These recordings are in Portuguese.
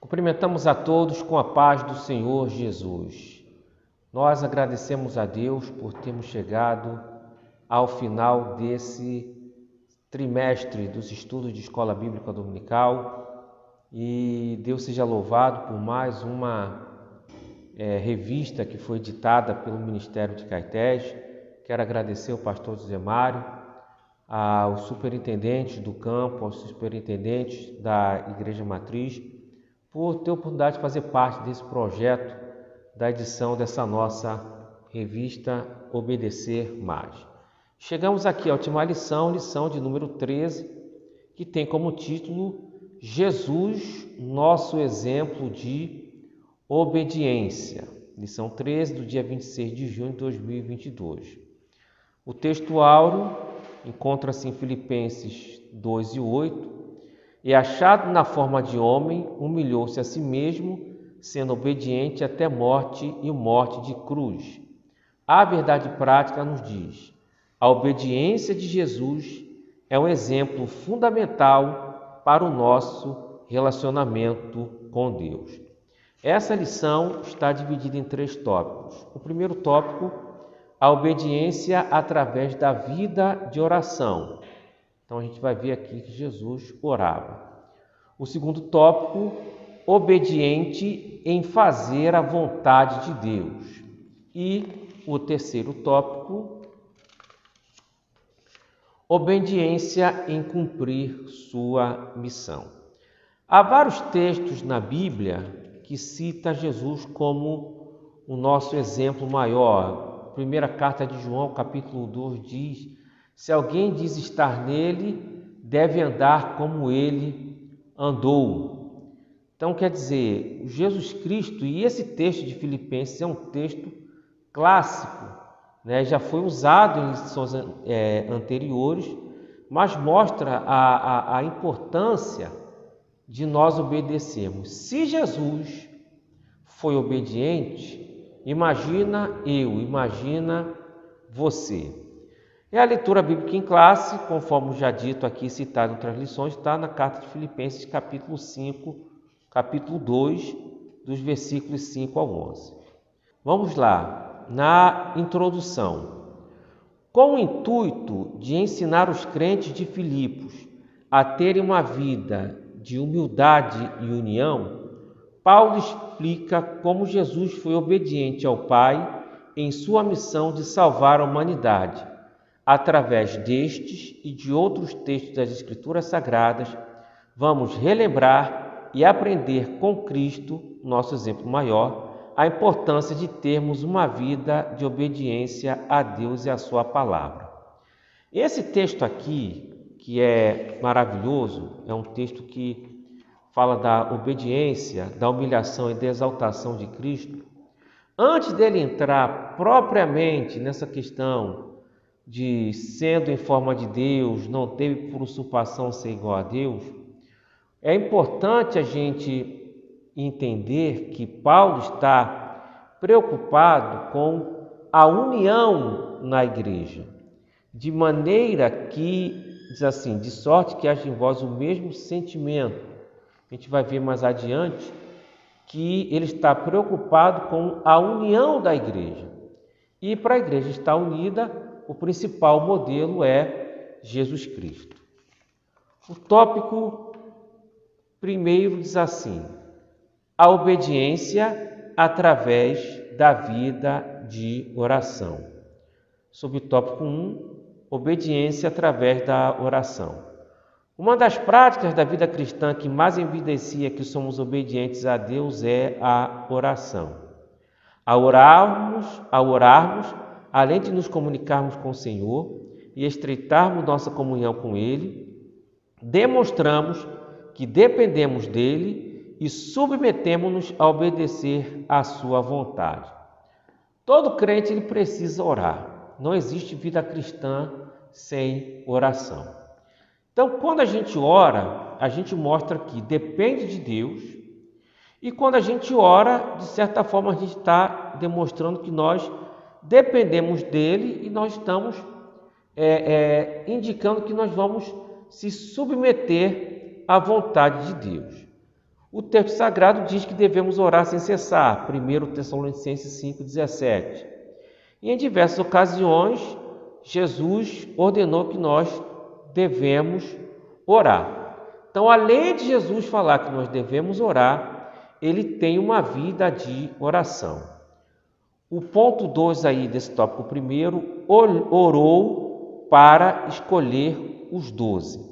Cumprimentamos a todos com a paz do Senhor Jesus. Nós agradecemos a Deus por termos chegado ao final desse trimestre dos estudos de Escola Bíblica Dominical e Deus seja louvado por mais uma revista que foi editada pelo Ministério de Caetés. Quero agradecer ao pastor José Mário, aos superintendentes do campo, aos superintendentes da Igreja Matriz, por ter a oportunidade de fazer parte desse projeto da edição dessa nossa revista Obedecer Mais. Chegamos aqui à última lição de número 13, que tem como título Jesus, nosso exemplo de obediência. Lição 13 do dia 26 de junho de 2022. O texto áureo encontra-se em Filipenses 2:8. E achado na forma de homem, humilhou-se a si mesmo, sendo obediente até morte e morte de cruz. A verdade prática nos diz: a obediência de Jesus é um exemplo fundamental para o nosso relacionamento com Deus. Essa lição está dividida em 3 tópicos. O primeiro tópico, a obediência através da vida de oração. Então, a gente vai ver aqui que Jesus orava. O segundo tópico, obediente em fazer a vontade de Deus. E o terceiro tópico, obediência em cumprir sua missão. Há vários textos na Bíblia que citam Jesus como o nosso exemplo maior. A primeira carta de João, capítulo 2, diz: se alguém diz estar nele, deve andar como ele andou. Então, quer dizer, Jesus Cristo, e esse texto de Filipenses é um texto clássico, né? Já foi usado em lições anteriores, mas mostra a importância de nós obedecermos. Se Jesus foi obediente, imagina você. E a leitura bíblica em classe, conforme já dito aqui, citado em outras lições, está na carta de Filipenses, capítulo 5, capítulo 2, dos versículos 5 ao 11. Vamos lá, na introdução. Com o intuito de ensinar os crentes de Filipos a terem uma vida de humildade e união, Paulo explica como Jesus foi obediente ao Pai em sua missão de salvar a humanidade. Através destes e de outros textos das Escrituras Sagradas, vamos relembrar e aprender com Cristo, nosso exemplo maior, a importância de termos uma vida de obediência a Deus e à sua palavra. Esse texto aqui, que é maravilhoso, é um texto que fala da obediência, da humilhação e da exaltação de Cristo. Antes dele entrar propriamente nessa questão de sendo em forma de Deus, não teve por usurpação ser igual a Deus, é importante a gente entender que Paulo está preocupado com a união na igreja, de maneira que, diz assim, de sorte que haja em vós o mesmo sentimento. A gente vai ver mais adiante que ele está preocupado com a união da igreja. E para a igreja estar unida, o principal modelo é Jesus Cristo. O tópico primeiro diz assim: a obediência através da vida de oração. Sob o tópico 1, obediência através da oração. Uma das práticas da vida cristã que mais evidencia que somos obedientes a Deus é a oração. Ao orarmos, além de nos comunicarmos com o Senhor e estreitarmos nossa comunhão com Ele, demonstramos que dependemos dEle e submetemos-nos a obedecer à sua vontade. Todo crente ele precisa orar. Não existe vida cristã sem oração. Então, quando a gente ora, a gente mostra que depende de Deus, e quando a gente ora, de certa forma, a gente está demonstrando que nós dependemos dele e nós estamos indicando que nós vamos se submeter à vontade de Deus. O texto sagrado diz que devemos orar sem cessar, 1 Tessalonicenses 5,17. E em diversas ocasiões, Jesus ordenou que nós devemos orar. Então, além de Jesus falar que nós devemos orar, ele tem uma vida de oração. O ponto 2 aí desse tópico primeiro, orou para escolher os 12.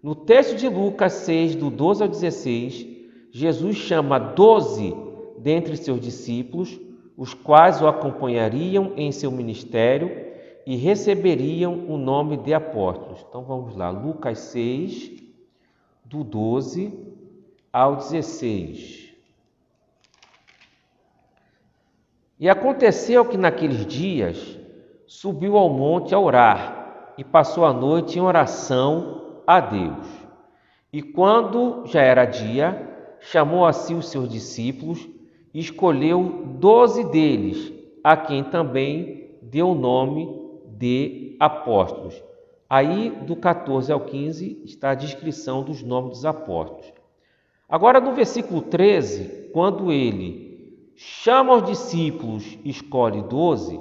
No texto de Lucas 6, do 12 ao 16, Jesus chama 12 dentre seus discípulos, os quais o acompanhariam em seu ministério e receberiam o nome de apóstolos. Então vamos lá, Lucas 6, do 12 ao 16. E aconteceu que naqueles dias subiu ao monte a orar e passou a noite em oração a Deus. E quando já era dia, chamou a si os seus discípulos e escolheu 12 deles, a quem também deu o nome de apóstolos. Aí, do 14 ao 15, está a descrição dos nomes dos apóstolos. Agora, no versículo 13, quando ele chama os discípulos e escolhe 12,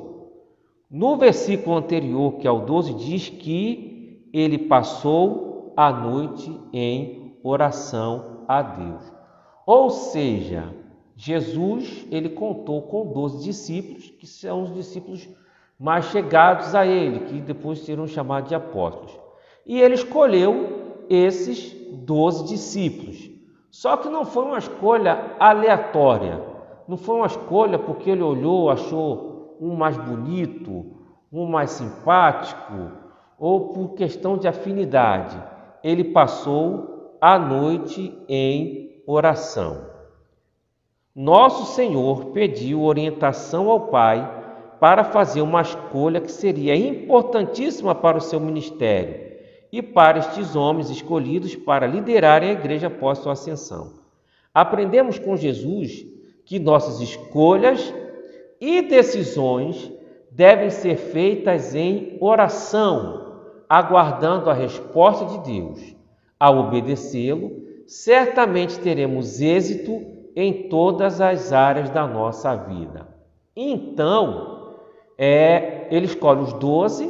no versículo anterior, que é o 12, diz que ele passou a noite em oração a Deus. Ou seja, Jesus, ele contou com 12 discípulos, que são os discípulos mais chegados a ele, que depois serão chamados de apóstolos. E ele escolheu esses 12 discípulos. Só que não foi uma escolha aleatória. Não foi uma escolha porque ele olhou, achou um mais bonito, um mais simpático, ou por questão de afinidade. Ele passou a noite em oração. Nosso Senhor pediu orientação ao Pai para fazer uma escolha que seria importantíssima para o seu ministério e para estes homens escolhidos para liderarem a igreja após sua ascensão. Aprendemos com Jesus que nossas escolhas e decisões devem ser feitas em oração, aguardando a resposta de Deus. Ao obedecê-lo, certamente teremos êxito em todas as áreas da nossa vida. Então, ele escolhe os 12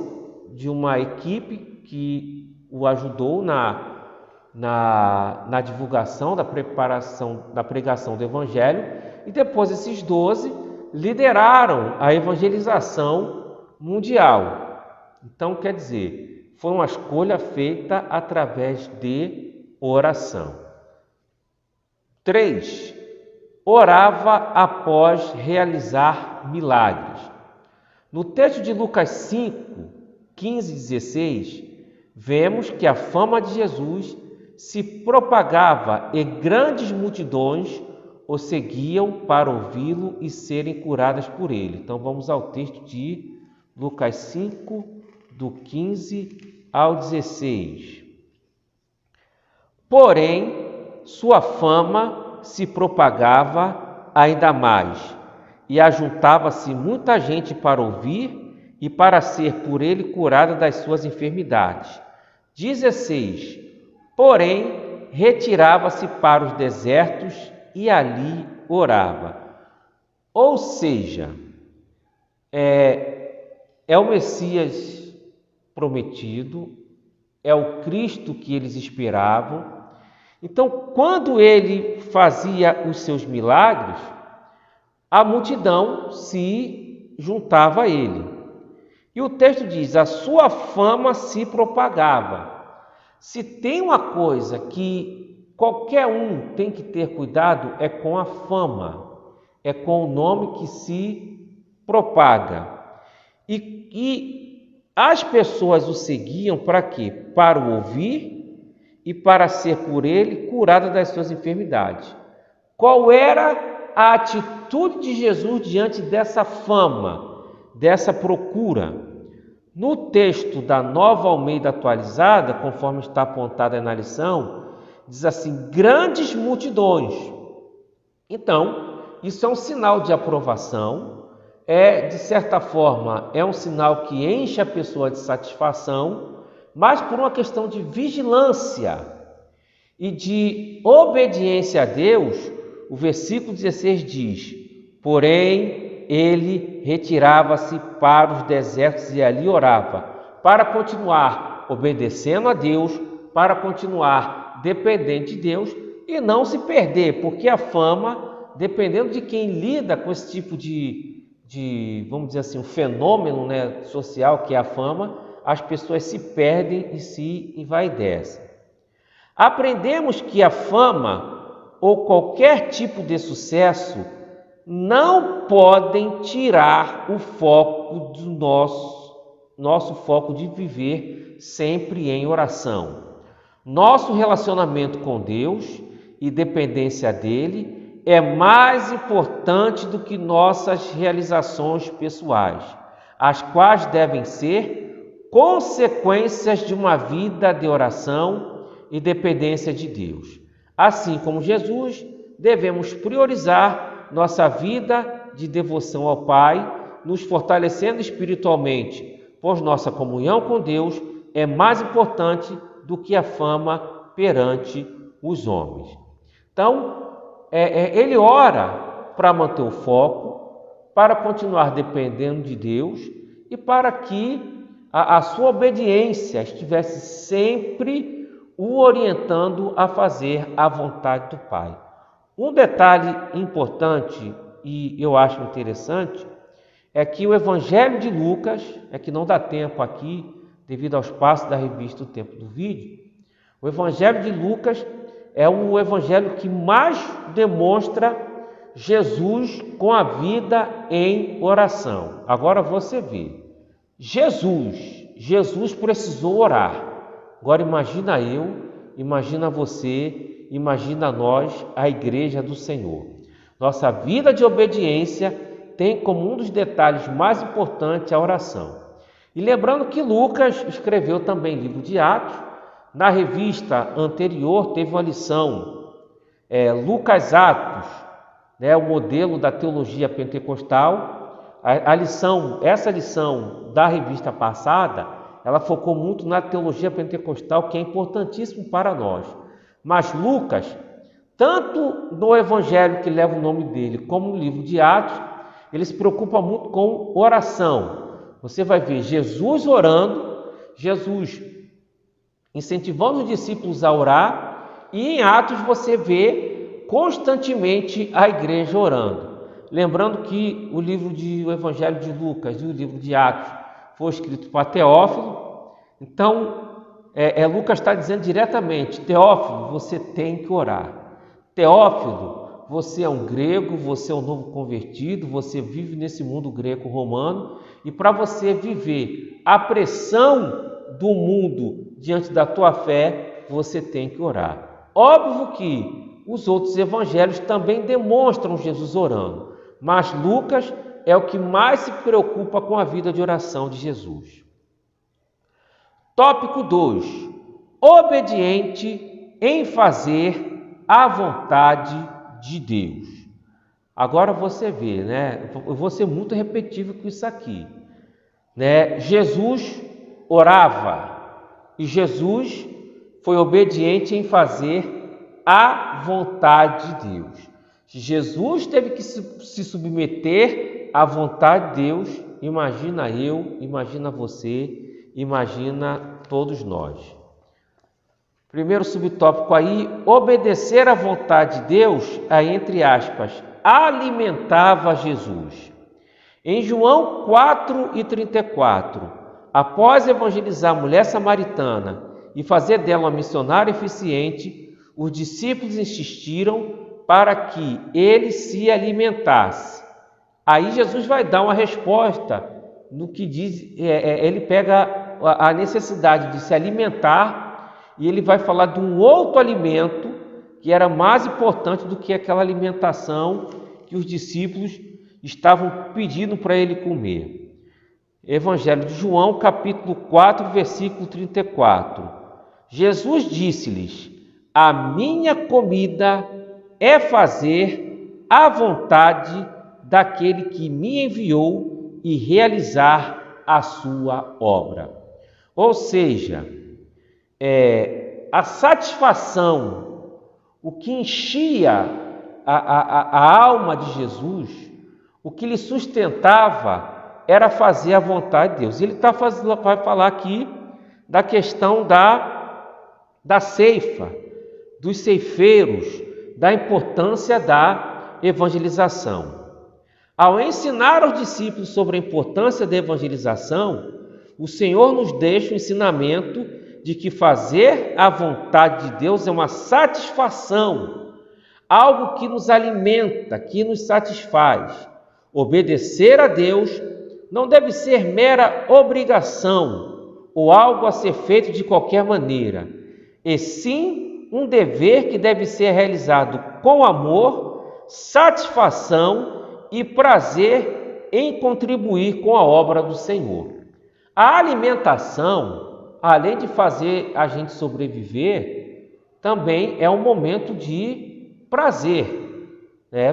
de uma equipe que o ajudou na divulgação, da preparação, da pregação do Evangelho, e depois esses 12 lideraram a evangelização mundial. Então, quer dizer, foi uma escolha feita através de oração. 3. Orava após realizar milagres. No texto de Lucas 5, 15 e 16, vemos que a fama de Jesus se propagava e grandes multidões o seguiam para ouvi-lo e serem curadas por ele. Então vamos ao texto de Lucas 5, do 15 ao 16. Porém, sua fama se propagava ainda mais, e ajuntava-se muita gente para ouvir e para ser por ele curada das suas enfermidades. 16. Porém, retirava-se para os desertos e ali orava. Ou seja, é o Messias prometido, é o Cristo que eles esperavam. Então, quando ele fazia os seus milagres, a multidão se juntava a ele. E o texto diz: a sua fama se propagava. Se tem uma coisa que qualquer um tem que ter cuidado, é com a fama, é com o nome que se propaga. E as pessoas o seguiam para quê? Para o ouvir e para ser por ele curada das suas enfermidades. Qual era a atitude de Jesus diante dessa fama, dessa procura? No texto da Nova Almeida Atualizada, conforme está apontado na lição, diz assim: grandes multidões. Então, isso é um sinal de aprovação, de certa forma, é um sinal que enche a pessoa de satisfação, mas por uma questão de vigilância. e de obediência a Deus, o versículo 16 diz: porém, ele retirava-se para os desertos e ali orava, para continuar obedecendo a Deus, para continuar dependente de Deus e não se perder, porque a fama, dependendo de quem lida com esse tipo de vamos dizer assim, um fenômeno, né, social que é a fama, as pessoas se perdem e se envaidecem. Aprendemos que a fama ou qualquer tipo de sucesso não podem tirar o foco do nosso foco de viver sempre em oração. Nosso relacionamento com Deus e dependência dele é mais importante do que nossas realizações pessoais, as quais devem ser consequências de uma vida de oração e dependência de Deus. Assim como Jesus, devemos priorizar nossa vida de devoção ao Pai, nos fortalecendo espiritualmente, pois nossa comunhão com Deus é mais importante do que a fama perante os homens. Então, ele ora para manter o foco, para continuar dependendo de Deus e para que a sua obediência estivesse sempre o orientando a fazer a vontade do Pai. Um detalhe importante e eu acho interessante é que o Evangelho de Lucas, que não dá tempo aqui, devido aos passos da revista O Tempo do Vídeo, o Evangelho de Lucas é o evangelho que mais demonstra Jesus com a vida em oração. Agora você vê, Jesus precisou orar. Agora imagina eu, imagina você, imagina nós, a igreja do Senhor. Nossa vida de obediência tem como um dos detalhes mais importantes a oração. E lembrando que Lucas escreveu também livro de Atos. Na revista anterior teve uma lição, Lucas Atos, o modelo da teologia pentecostal. Essa lição da revista passada, ela focou muito na teologia pentecostal, que é importantíssimo para nós. Mas Lucas, tanto no evangelho que leva o nome dele, como no livro de Atos, ele se preocupa muito com oração. Você vai ver Jesus orando, Jesus incentivando os discípulos a orar, e em Atos você vê constantemente a igreja orando. Lembrando que o Evangelho de Lucas e o livro de Atos foi escrito para Teófilo, então Lucas está dizendo diretamente: Teófilo, você tem que orar. Teófilo, você é um grego, você é um novo convertido, você vive nesse mundo greco-romano, e para você viver a pressão do mundo diante da tua fé, você tem que orar. Óbvio que os outros evangelhos também demonstram Jesus orando, mas Lucas é o que mais se preocupa com a vida de oração de Jesus. Tópico 2. Obediente em fazer a vontade de Deus. Agora você vê, eu vou ser muito repetitivo com isso aqui. Jesus orava e Jesus foi obediente em fazer a vontade de Deus. Se Jesus teve que se submeter à vontade de Deus, imagina eu, imagina você, imagina todos nós. Primeiro subtópico aí, obedecer à vontade de Deus, entre aspas, alimentava Jesus. Em João 4:34, após evangelizar a mulher samaritana e fazer dela uma missionária eficiente, os discípulos insistiram para que ele se alimentasse. Aí Jesus vai dar uma resposta no que diz, ele pega a necessidade de se alimentar e ele vai falar de um outro alimento que era mais importante do que aquela alimentação que os discípulos estavam pedindo para ele comer. Evangelho de João, capítulo 4, versículo 34. Jesus disse-lhes: a minha comida é fazer a vontade daquele que me enviou e realizar a sua obra. Ou seja, a satisfação, o que enchia a alma de Jesus, o que lhe sustentava, era fazer a vontade de Deus. Ele vai falar aqui da questão da ceifa, dos ceifeiros, da importância da evangelização. Ao ensinar aos discípulos sobre a importância da evangelização, o Senhor nos deixa o ensinamento de que fazer a vontade de Deus é uma satisfação, algo que nos alimenta, que nos satisfaz. Obedecer a Deus não deve ser mera obrigação ou algo a ser feito de qualquer maneira, e sim um dever que deve ser realizado com amor, satisfação e prazer em contribuir com a obra do Senhor. A alimentação, além de fazer a gente sobreviver, também é um momento de prazer.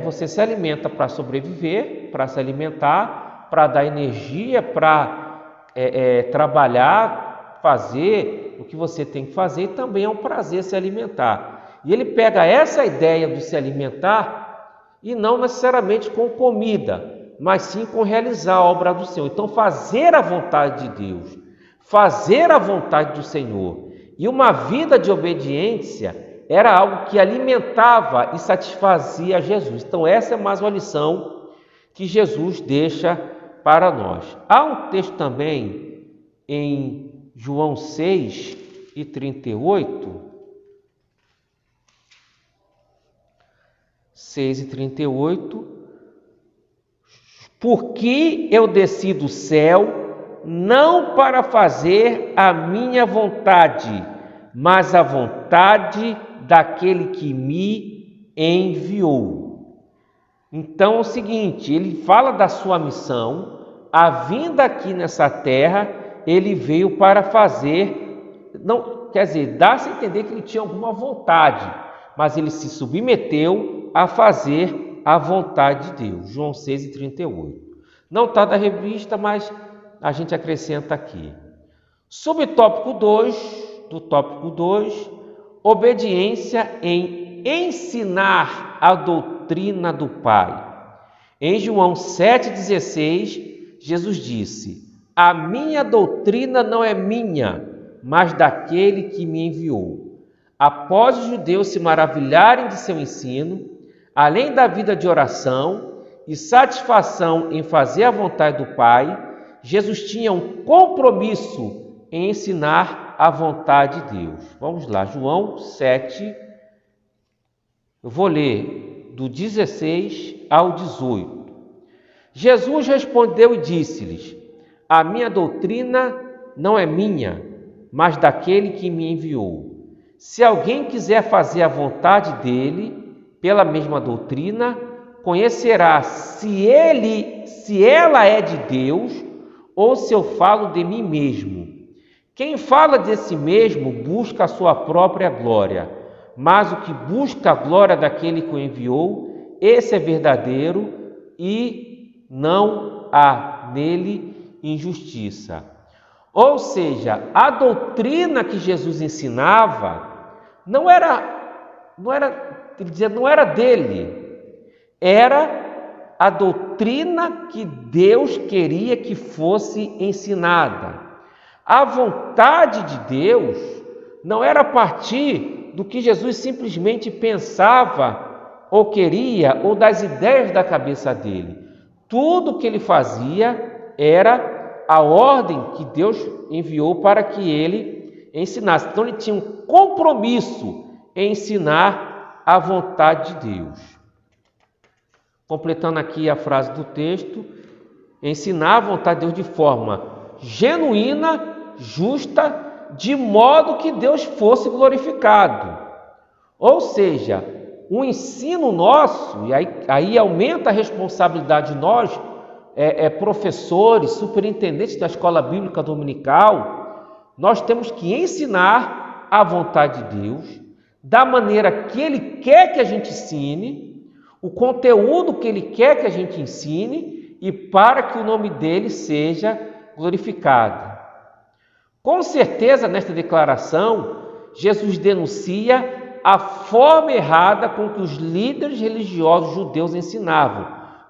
Você se alimenta para sobreviver, para se alimentar, para dar energia, para trabalhar, fazer o que você tem que fazer, e também é um prazer se alimentar. E ele pega essa ideia de se alimentar e não necessariamente com comida, mas sim com realizar a obra do Senhor. Então, fazer a vontade de Deus, fazer a vontade do Senhor e uma vida de obediência era algo que alimentava e satisfazia Jesus. Então, essa é mais uma lição que Jesus deixa para nós. Há um texto também em João 6:38. 6:38. Porque eu desci do céu, não para fazer a minha vontade, mas a vontade daquele que me enviou. Então é o seguinte, ele fala da sua missão, a vinda aqui nessa terra, ele veio para fazer, não quer dizer, dá-se a entender que ele tinha alguma vontade, mas ele se submeteu a fazer a vontade de Deus. João 6:38. Não está da revista, mas a gente acrescenta aqui. Subtópico 2, do tópico 2, obediência em ensinar a doutrina do Pai. Em João 7,16, Jesus disse: a minha doutrina não é minha, mas daquele que me enviou. Após os judeus se maravilharem de seu ensino, além da vida de oração e satisfação em fazer a vontade do Pai, Jesus tinha um compromisso em ensinar a vontade de Deus. Vamos lá, João 7, eu vou ler do 16 ao 18. Jesus respondeu e disse-lhes: a minha doutrina não é minha, mas daquele que me enviou. Se alguém quiser fazer a vontade dele, pela mesma doutrina, conhecerá se ela é de Deus ou se eu falo de mim mesmo. Quem fala de si mesmo busca a sua própria glória, mas o que busca a glória daquele que o enviou, esse é verdadeiro e não há nele injustiça. Ou seja, a doutrina que Jesus ensinava não era dele, era a doutrina que Deus queria que fosse ensinada. A vontade de Deus não era a partir do que Jesus simplesmente pensava ou queria, ou das ideias da cabeça dele. Tudo que ele fazia era a ordem que Deus enviou para que ele ensinasse. Então ele tinha um compromisso em ensinar a vontade de Deus. Completando aqui a frase do texto, ensinar a vontade de Deus de forma genuína, justa, de modo que Deus fosse glorificado. Ou seja, o ensino nosso, e aí aumenta a responsabilidade de nós, professores, superintendentes da escola bíblica dominical, nós temos que ensinar a vontade de Deus, da maneira que Ele quer que a gente ensine, o conteúdo que Ele quer que a gente ensine, e para que o nome dEle seja glorificado. Com certeza, nesta declaração, Jesus denuncia a forma errada com que os líderes religiosos judeus ensinavam,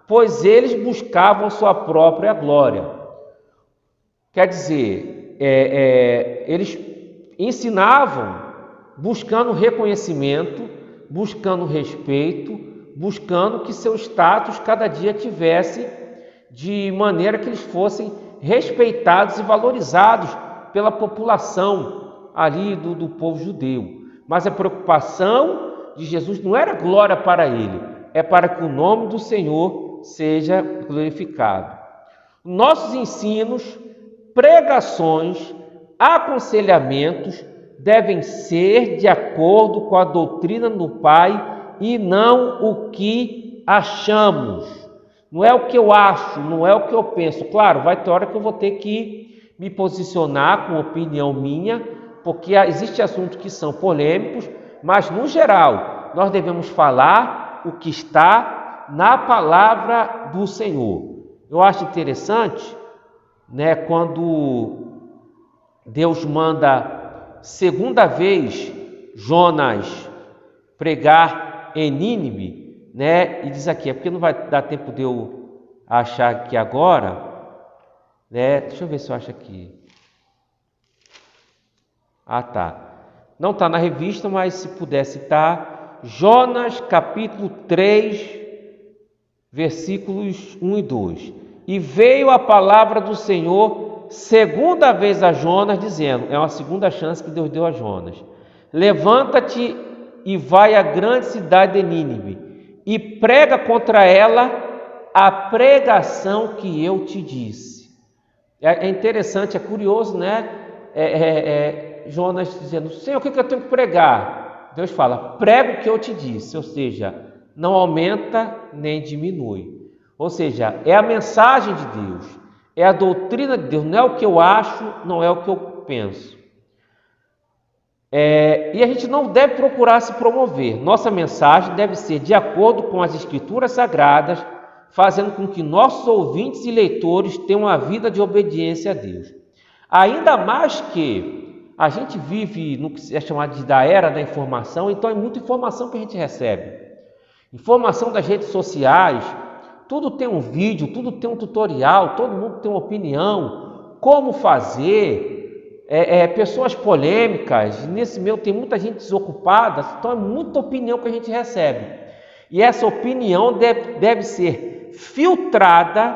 pois eles buscavam sua própria glória. Quer dizer, eles ensinavam buscando reconhecimento, buscando respeito, buscando que seu status cada dia tivesse de maneira que eles fossem respeitados e valorizados pela população ali do povo judeu. Mas a preocupação de Jesus não era glória para ele, é para que o nome do Senhor seja glorificado. Nossos ensinos, pregações, aconselhamentos devem ser de acordo com a doutrina do Pai e não o que achamos. Não é o que eu acho, não é o que eu penso. Claro, vai ter hora que eu vou ter que me posicionar com opinião minha, porque existem assuntos que são polêmicos, mas no geral nós devemos falar o que está na palavra do Senhor. Eu acho interessante, quando Deus manda segunda vez Jonas pregar em Nínive, e diz aqui, é porque não vai dar tempo de eu achar aqui agora, deixa eu ver se eu acho aqui. Tá. Não está na revista, mas se puder citar, Jonas capítulo 3, versículos 1 e 2. E veio a palavra do Senhor segunda vez a Jonas, dizendo, é uma segunda chance que Deus deu a Jonas: levanta-te e vai à grande cidade de Nínive e prega contra ela a pregação que eu te disse. É interessante, é curioso, Jonas dizendo, Senhor, o que eu tenho que pregar? Deus fala, prega o que eu te disse, ou seja, não aumenta nem diminui. Ou seja, é a mensagem de Deus, é a doutrina de Deus, não é o que eu acho, não é o que eu penso. E a gente não deve procurar se promover. Nossa mensagem deve ser de acordo com as Escrituras Sagradas, fazendo com que nossos ouvintes e leitores tenham uma vida de obediência a Deus. Ainda mais que a gente vive no que é chamado da era da informação, então é muita informação que a gente recebe. Informação das redes sociais, tudo tem um vídeo, tudo tem um tutorial, todo mundo tem uma opinião, como fazer, pessoas polêmicas, nesse meio tem muita gente desocupada, então é muita opinião que a gente recebe. E essa opinião deve ser filtrada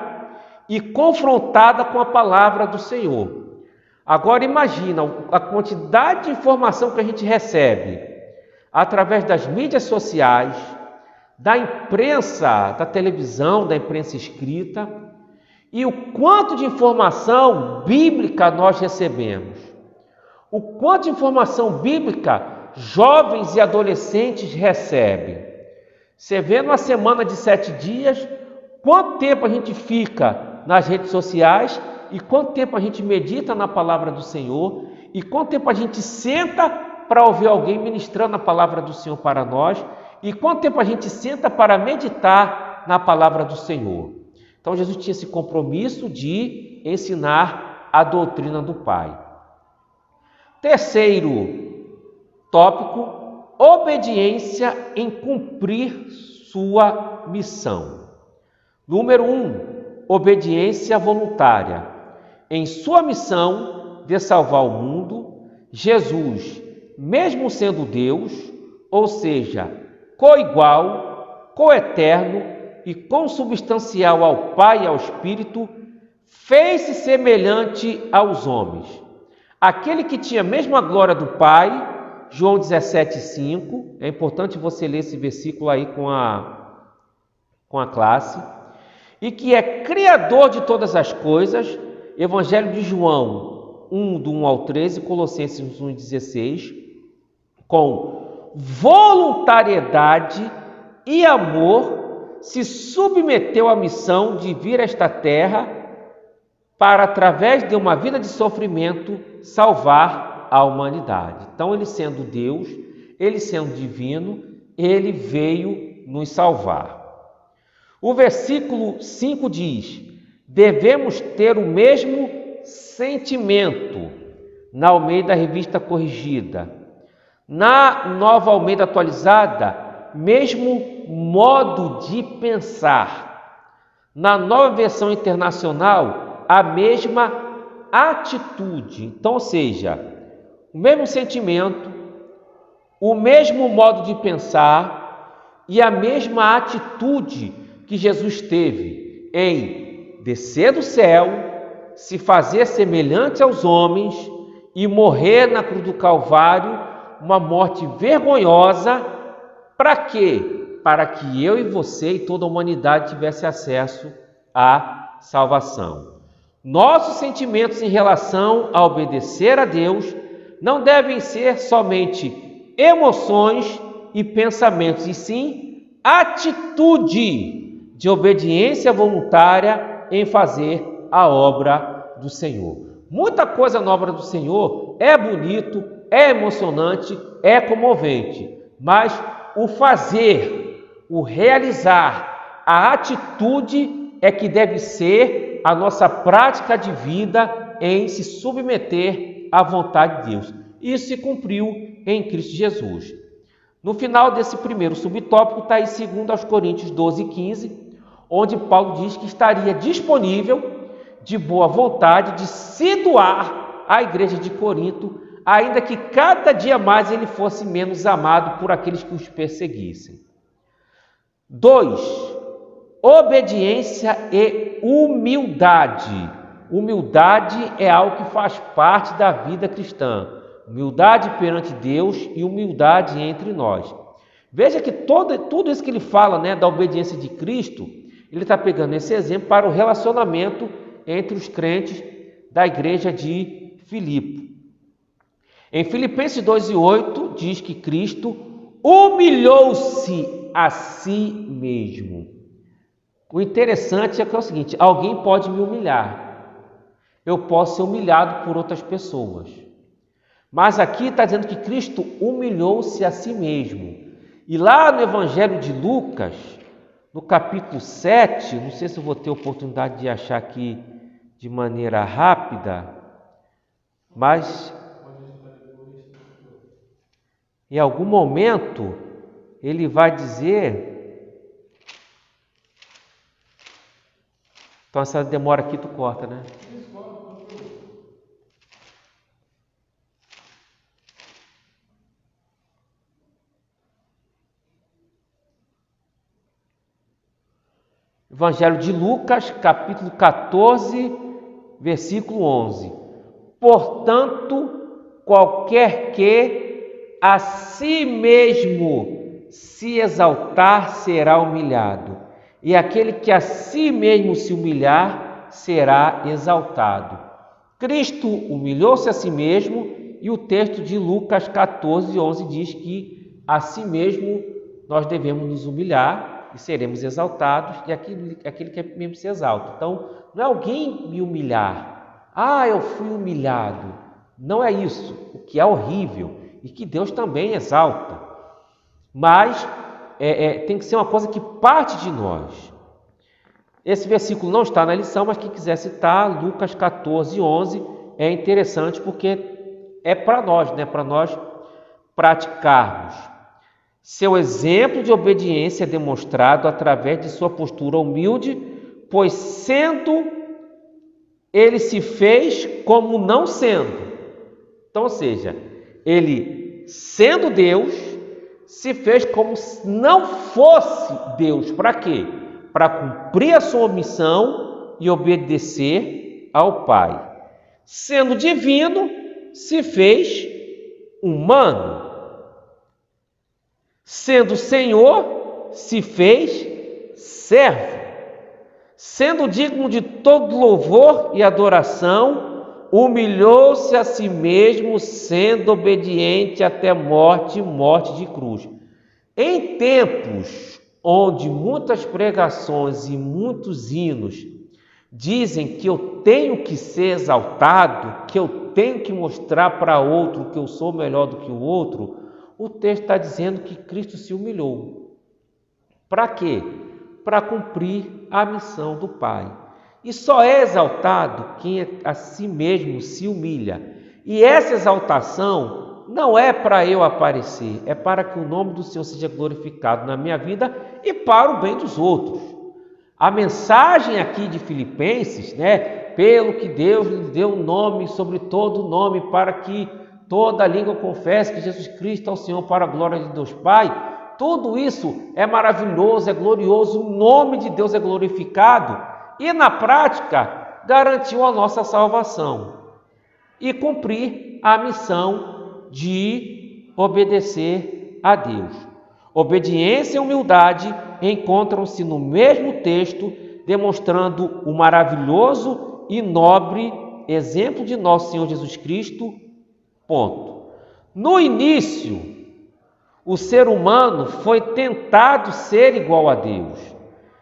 e confrontada com a palavra do Senhor. Agora imagina a quantidade de informação que a gente recebe através das mídias sociais, da imprensa, da televisão, da imprensa escrita, e o quanto de informação bíblica nós recebemos. O quanto de informação bíblica jovens e adolescentes recebem. Você vê numa semana de 7 dias, quanto tempo a gente fica nas redes sociais e quanto tempo a gente medita na palavra do Senhor e quanto tempo a gente senta para ouvir alguém ministrando a palavra do Senhor para nós e quanto tempo a gente senta para meditar na palavra do Senhor. Então Jesus tinha esse compromisso de ensinar a doutrina do Pai. Terceiro tópico, obediência em cumprir sua missão. Número 1, obediência voluntária. Em sua missão de salvar o mundo, Jesus, mesmo sendo Deus, ou seja, coigual, coeterno e consubstancial ao Pai e ao Espírito, fez-se semelhante aos homens. Aquele que tinha a mesma glória do Pai, João 17,5, é importante você ler esse versículo aí com a classe, e que é criador de todas as coisas, Evangelho de João 1, do 1 ao 13, Colossenses 1, 16, com voluntariedade e amor, se submeteu à missão de vir a esta terra para, através de uma vida de sofrimento, salvar a humanidade. Então, ele sendo Deus, ele sendo divino, ele veio nos salvar. O versículo 5 diz, devemos ter o mesmo sentimento, na Almeida Revista Corrigida. Na Nova Almeida Atualizada, mesmo modo de pensar. Na Nova Versão Internacional, a mesma atitude. Então, ou seja, o mesmo sentimento, o mesmo modo de pensar e a mesma atitude que Jesus teve em descer do céu, se fazer semelhante aos homens e morrer na cruz do Calvário, uma morte vergonhosa. Para quê? Para que eu e você e toda a humanidade tivesse acesso à salvação. Nossos sentimentos em relação a obedecer a Deus não devem ser somente emoções e pensamentos, e sim atitude de obediência voluntária em fazer a obra do Senhor. Muita coisa na obra do Senhor é bonito, é emocionante, é comovente, mas o fazer, o realizar, a atitude é que deve ser a nossa prática de vida em se submeter à vontade de Deus. Isso se cumpriu em Cristo Jesus. No final desse primeiro subtópico está em 2 Coríntios 12:15, onde Paulo diz que estaria disponível, de boa vontade, de se doar à igreja de Corinto, ainda que cada dia mais ele fosse menos amado por aqueles que os perseguissem. 2. Obediência e humildade. Humildade é algo que faz parte da vida cristã. Humildade perante Deus e humildade entre nós. Veja que tudo isso que ele fala, da obediência de Cristo, ele está pegando esse exemplo para o relacionamento entre os crentes da igreja de Filipe. Em Filipenses 2:8 diz que Cristo humilhou-se a si mesmo. O interessante é que é o seguinte: alguém pode me humilhar, eu posso ser humilhado por outras pessoas, mas aqui está dizendo que Cristo humilhou-se a si mesmo. E lá no Evangelho de Lucas, no capítulo 7, não sei se eu vou ter oportunidade de achar aqui de maneira rápida, mas em algum momento ele vai dizer. Então essa demora aqui tu corta, né? Evangelho de Lucas, capítulo 14, versículo 11. Portanto, qualquer que a si mesmo se exaltar será humilhado, e aquele que a si mesmo se humilhar será exaltado. Cristo humilhou-se a si mesmo, e o texto de Lucas 14, 11 diz que a si mesmo nós devemos nos humilhar e seremos exaltados, e aquele que mesmo se exalta. Então, não é alguém me humilhar. Eu fui humilhado. Não é isso, o que é horrível, e que Deus também exalta. Mas tem que ser uma coisa que parte de nós. Esse versículo não está na lição, mas quem quiser citar, Lucas 14, 11, é interessante porque é para nós, para nós praticarmos. Seu exemplo de obediência é demonstrado através de sua postura humilde, pois sendo, ele se fez como não sendo. Então, ou seja, ele sendo Deus, se fez como se não fosse Deus. Para quê? Para cumprir a sua missão e obedecer ao Pai. Sendo divino, se fez humano. Sendo Senhor, se fez servo. Sendo digno de todo louvor e adoração, humilhou-se a si mesmo, sendo obediente até morte de cruz. Em tempos onde muitas pregações e muitos hinos dizem que eu tenho que ser exaltado, que eu tenho que mostrar para outro que eu sou melhor do que o outro, o texto está dizendo que Cristo se humilhou. Para quê? Para cumprir a missão do Pai. E só é exaltado quem a si mesmo se humilha. E essa exaltação não é para eu aparecer, é para que o nome do Senhor seja glorificado na minha vida e para o bem dos outros. A mensagem aqui de Filipenses, pelo que Deus lhe deu um nome sobre todo nome, para que toda língua confesse que Jesus Cristo é o Senhor, para a glória de Deus Pai. Tudo isso é maravilhoso, é glorioso, o nome de Deus é glorificado e na prática garantiu a nossa salvação e cumprir a missão de obedecer a Deus. Obediência e humildade encontram-se no mesmo texto, demonstrando o maravilhoso e nobre exemplo de nosso Senhor Jesus Cristo. Ponto. No início, o ser humano foi tentado ser igual a Deus.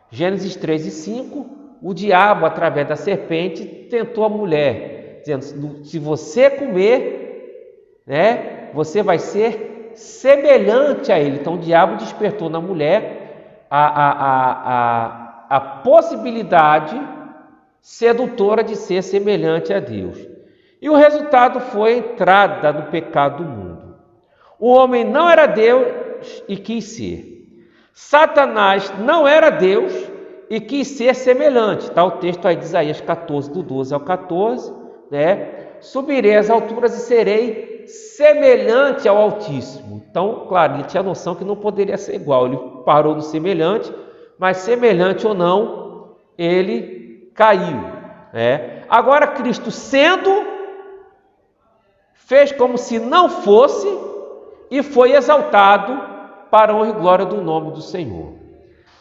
Gênesis 3 e 5, o diabo, através da serpente, tentou a mulher, dizendo: se você comer, você vai ser semelhante a ele. Então o diabo despertou na mulher a possibilidade sedutora de ser semelhante a Deus. E o resultado foi a entrada no pecado do mundo. O homem não era Deus e quis ser. Satanás não era Deus e quis ser semelhante. Está o texto aí de Isaías 14, do 12 ao 14. Subirei às alturas e serei semelhante ao Altíssimo. Então, claro, ele tinha a noção que não poderia ser igual. Ele parou no semelhante, mas semelhante ou não, ele caiu. Agora, Cristo sendo, fez como se não fosse, e foi exaltado para a honra e glória do nome do Senhor.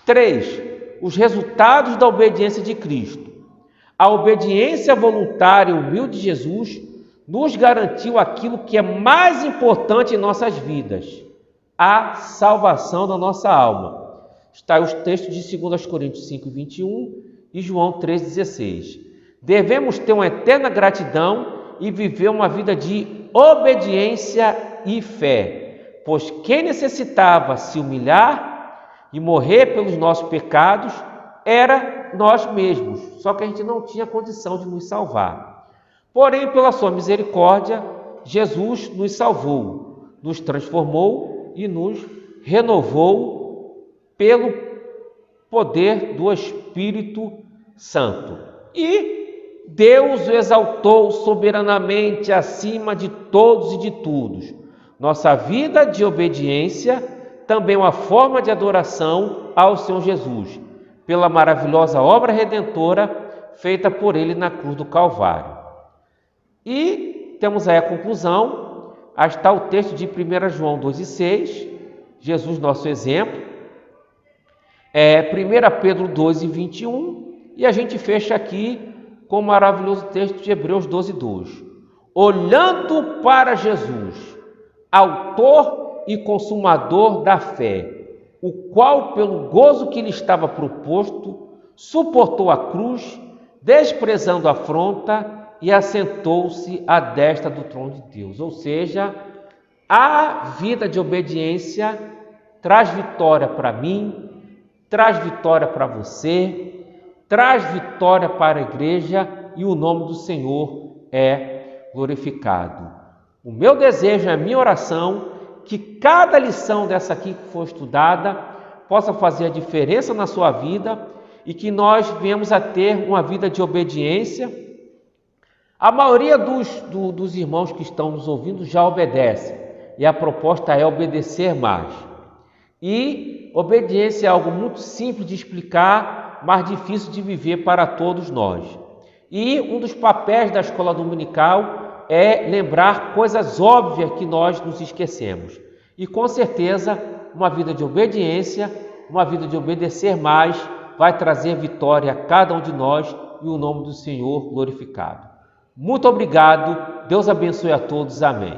3. Os resultados da obediência de Cristo. A obediência voluntária e humilde de Jesus nos garantiu aquilo que é mais importante em nossas vidas: a salvação da nossa alma. Está os textos de 2 Coríntios 5, 21 e João 3, 16. Devemos ter uma eterna gratidão e viver uma vida de obediência e fé, pois quem necessitava se humilhar e morrer pelos nossos pecados era nós mesmos, só que a gente não tinha condição de nos salvar. Porém, pela sua misericórdia, Jesus nos salvou, nos transformou e nos renovou pelo poder do Espírito Santo. E Deus o exaltou soberanamente acima de todos e de todos. Nossa vida de obediência também é uma forma de adoração ao Senhor Jesus, pela maravilhosa obra redentora feita por Ele na cruz do Calvário. E temos aí a conclusão. Aí está o texto de 1 João 2 e 6, Jesus nosso exemplo. 1 Pedro 2 e 21, e a gente fecha aqui com o maravilhoso texto de Hebreus 12, 2. Olhando para Jesus, autor e consumador da fé, o qual, pelo gozo que lhe estava proposto, suportou a cruz, desprezando a afronta, e assentou-se à destra do trono de Deus. Ou seja, a vida de obediência traz vitória para mim, traz vitória para você, traz vitória para a igreja, e o nome do Senhor é glorificado. O meu desejo, a minha oração, que cada lição dessa aqui que for estudada possa fazer a diferença na sua vida e que nós venhamos a ter uma vida de obediência. A maioria dos irmãos que estão nos ouvindo já obedece, e a proposta é obedecer mais. E obediência é algo muito simples de explicar, mas difícil de viver para todos nós. E um dos papéis da escola dominical é lembrar coisas óbvias que nós nos esquecemos. E com certeza, uma vida de obediência, uma vida de obedecer mais, vai trazer vitória a cada um de nós e o nome do Senhor glorificado. Muito obrigado, Deus abençoe a todos, amém.